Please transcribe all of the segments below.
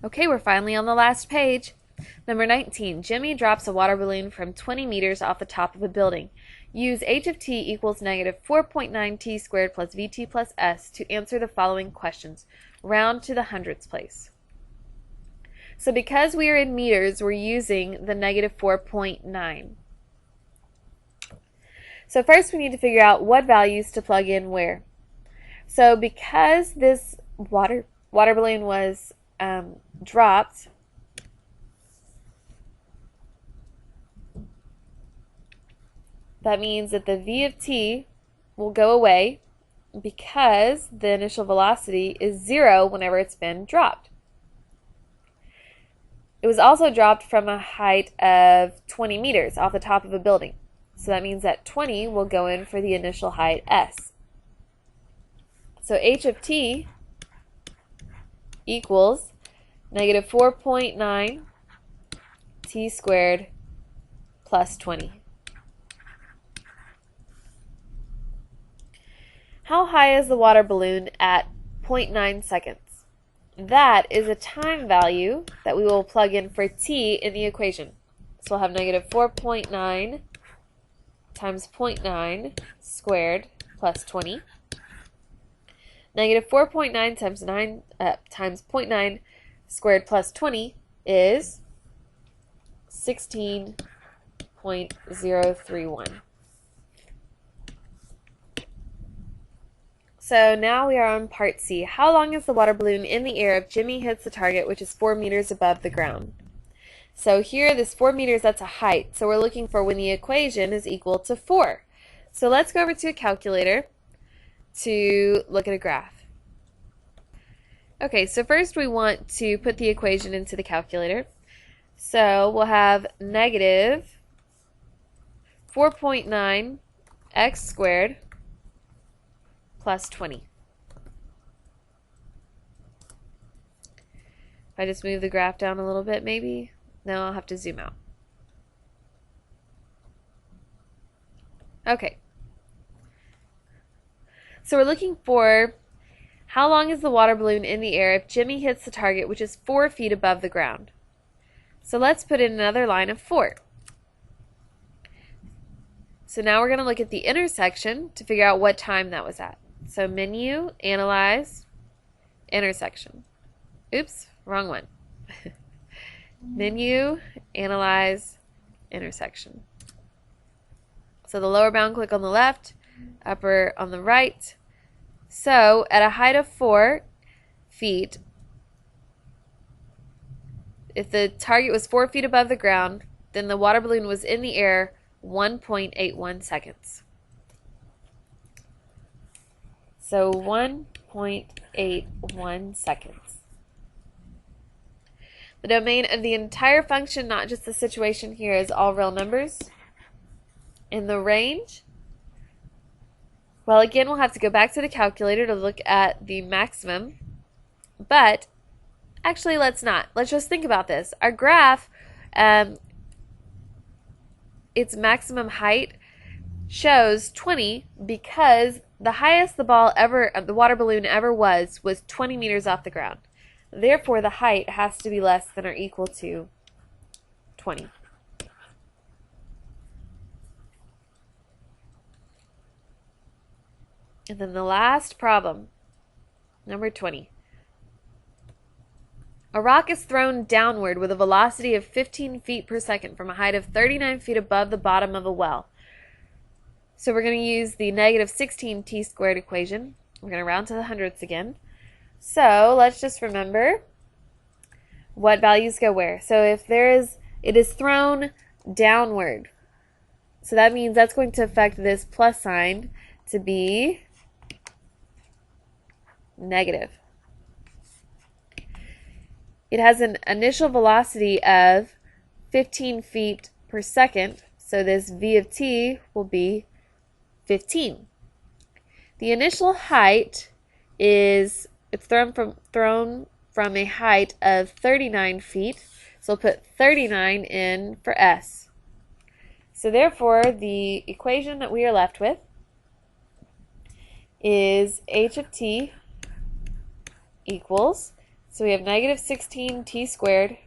Okay, we're finally on the last page. Number 19, Jimmy drops a water balloon from 20 meters off the top of a building. Use h of t equals negative 4.9 t squared plus vt plus s to answer the following questions. Round to the hundredths place. So because we are in meters, we're using the negative 4.9. So first we need to figure out what values to plug in where. So because this water balloon was dropped, that means that the v of t will go away because the initial velocity is 0 whenever it's been dropped. It was also dropped from a height of 20 meters off the top of a building. So that means that 20 will go in for the initial height s. So h of t equals negative 4.9 t squared plus 20. How high is the water balloon at 0.9 seconds? That is a time value that we will plug in for t in the equation. So we'll have negative 4.9 times 0.9 squared plus 20. Negative 4.9 times 0.9 squared plus 20 is 16.031. So now we are on part C. How long is the water balloon in the air if Jimmy hits the target, which is 4 meters above the ground? So here, this 4 meters, that's a height. So we're looking for when the equation is equal to 4. So let's go over to a calculator to look at a graph. Okay, so first we want to put the equation into the calculator. So we'll have negative 4.9 x squared plus 20. If I just move the graph down a little bit, maybe, now I'll have to zoom out. Okay. So we're looking for how long is the water balloon in the air if Jimmy hits the target, which is 4 feet above the ground. So let's put in another line of 4. So now we're going to look at the intersection to figure out what time that was at. So menu, analyze, intersection. Oops, wrong one. Menu, analyze, intersection. So the lower bound, click on the left, upper on the right. So at a height of 4 feet, if the target was 4 feet above the ground, then the water balloon was in the air 1.81 seconds. So 1.81 seconds. The domain of the entire function, not just the situation here, is all real numbers. In the range, well, again, we'll have to go back to the calculator to look at the maximum. But actually, let's not. Let's just think about this. Our graph, its maximum height shows 20 because the highest the water balloon ever was 20 meters off the ground. Therefore, the height has to be less than or equal to 20. And then the last problem, number 20. A rock is thrown downward with a velocity of 15 feet per second from a height of 39 feet above the bottom of a well. So we're going to use the negative 16 t squared equation. We're going to round to the hundredths again. So let's just remember what values go where. So if it is thrown downward. So that means that's going to affect this plus sign to be negative. It has an initial velocity of 15 feet per second, so this v of t will be 15. The initial height is thrown from a height of 39 feet, so we'll put 39 in for s. So therefore, the equation that we are left with is h of t equals So we have negative 16t squared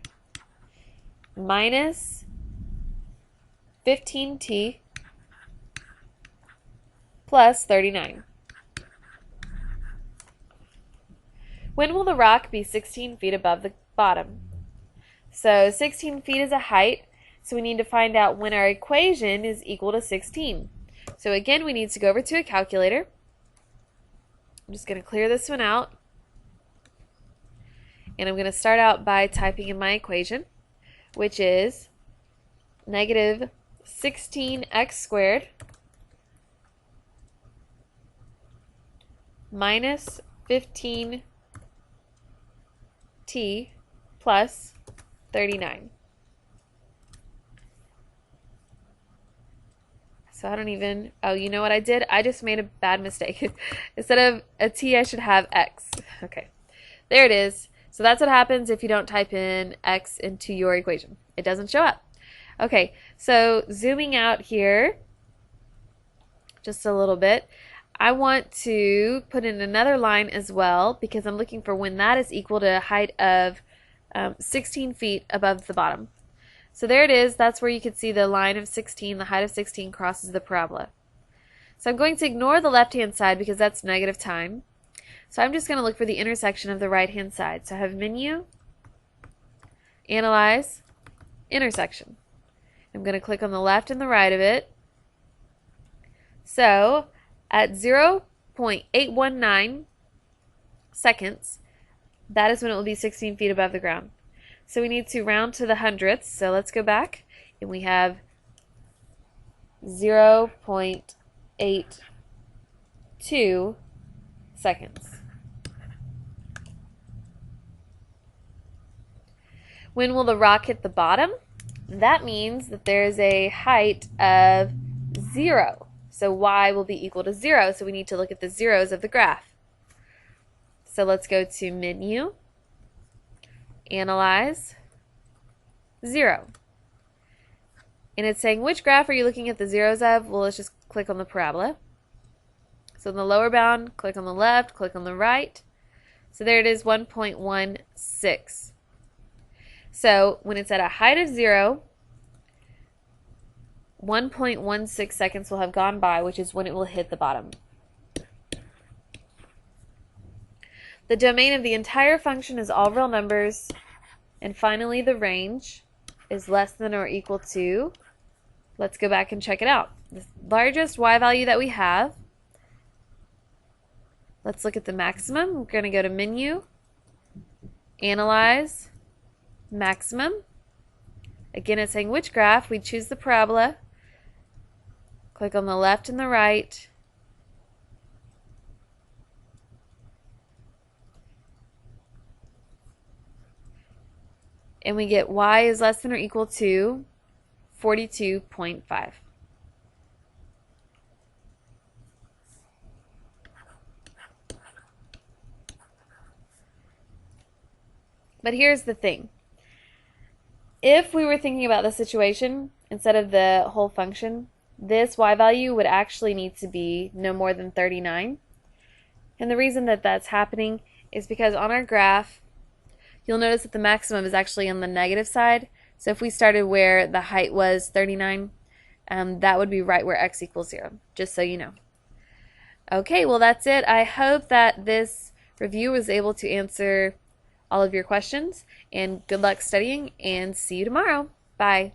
minus 15t plus 39. When will the rock be 16 feet above the bottom? So 16 feet is a height, so we need to find out when our equation is equal to 16. So again, we need to go over to a calculator. I'm just going to clear this one out. And I'm going to start out by typing in my equation, which is negative 16x squared minus 15t plus 39. So I don't even, oh, you know what I did? I just made a bad mistake. Instead of a t, I should have x. Okay, there it is. So that's what happens if you don't type in x into your equation. It doesn't show up. Okay, so zooming out here just a little bit, I want to put in another line as well because I'm looking for when that is equal to a height of 16 feet above the bottom. So there it is. That's where you can see the line of 16, the height of 16 crosses the parabola. So I'm going to ignore the left-hand side because that's negative time. So I'm just going to look for the intersection of the right-hand side. So I have menu, analyze, intersection. I'm going to click on the left and the right of it. So at 0.819 seconds, that is when it will be 16 feet above the ground. So we need to round to the hundredths. So let's go back, and we have 0.82 seconds. When will the rock hit the bottom? That means that there's a height of 0. So y will be equal to 0. So we need to look at the zeros of the graph. So let's go to menu, analyze, 0. And it's saying, which graph are you looking at the zeros of? Well, let's just click on the parabola. So in the lower bound, click on the left, click on the right. So there it is, 1.16. So when it's at a height of 0, 1.16 seconds will have gone by, which is when it will hit the bottom. The domain of the entire function is all real numbers. And finally, the range is less than or equal to, let's go back and check it out. The largest y value that we have, let's look at the maximum. We're going to go to menu, analyze, maximum. Again, it's saying which graph. We choose the parabola, click on the left and the right, and we get y is less than or equal to 42.5. But here's the thing. If we were thinking about the situation instead of the whole function, this y value would actually need to be no more than 39. And the reason that that's happening is because on our graph, you'll notice that the maximum is actually on the negative side. So if we started where the height was 39, that would be right where x equals 0, just so you know. Okay, well that's it. I hope that this review was able to answer all of your questions, and good luck studying, and see you tomorrow. Bye.